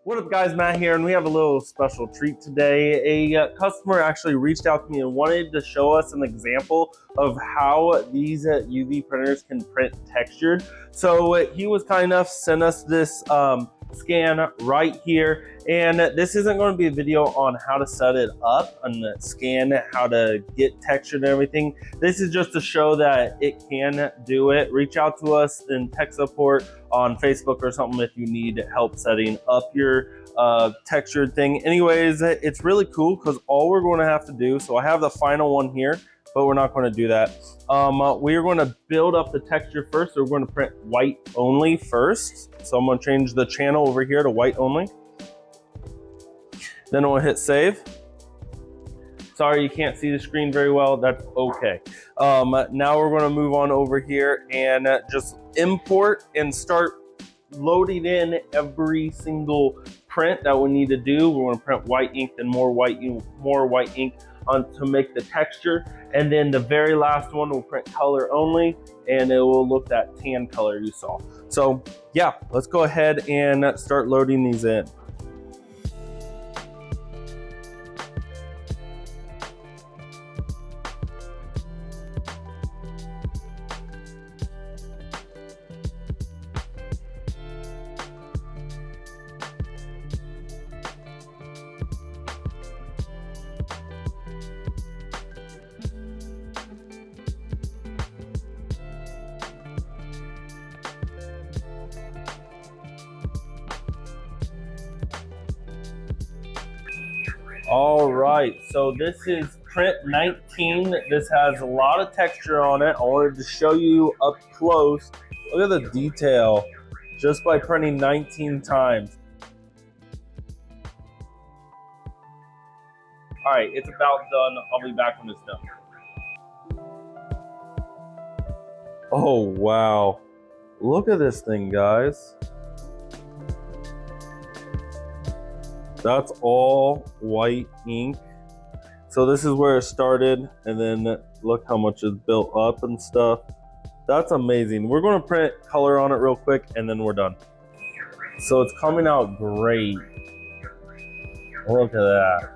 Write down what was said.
What up guys, Matt here, and we have a little special treat today. A customer actually reached out to me and wanted to show us an example of how these UV printers can print textured. So he was kind enough to send us this scan right here, and this isn't going to be a video on how to set it up and scan how to get textured and everything. This is just to show that it can do it. Reach out to us in tech support on Facebook or something if you need help setting up your textured thing. Anyways, it's really cool because all we're going to have to do, so I have the final one here, but we're not going to do that. We are going to build up the texture first. So we're going to print white only first. So I'm going to change the channel over here to white only. Then we'll hit save. Sorry, you can't see the screen very well. That's okay. Now we're going to move on over here and just import and start loading in every single print that we need to do. We want to print white ink, then more white ink to make the texture, and then the very last one will print color only, and it will look that tan color you saw. So yeah, let's go ahead and start loading these in. All right, so this is print 19. This has a lot of texture on it. I wanted to show you up close. Look at the detail just by printing 19 times. All right, it's about done. I'll be back when it's done. Oh, wow. Look at this thing, guys. That's all white ink. So this is where it started, and then look how much is built up and stuff. That's amazing. We're going to print color on it real quick, and then we're done. So it's coming out great. Look at that.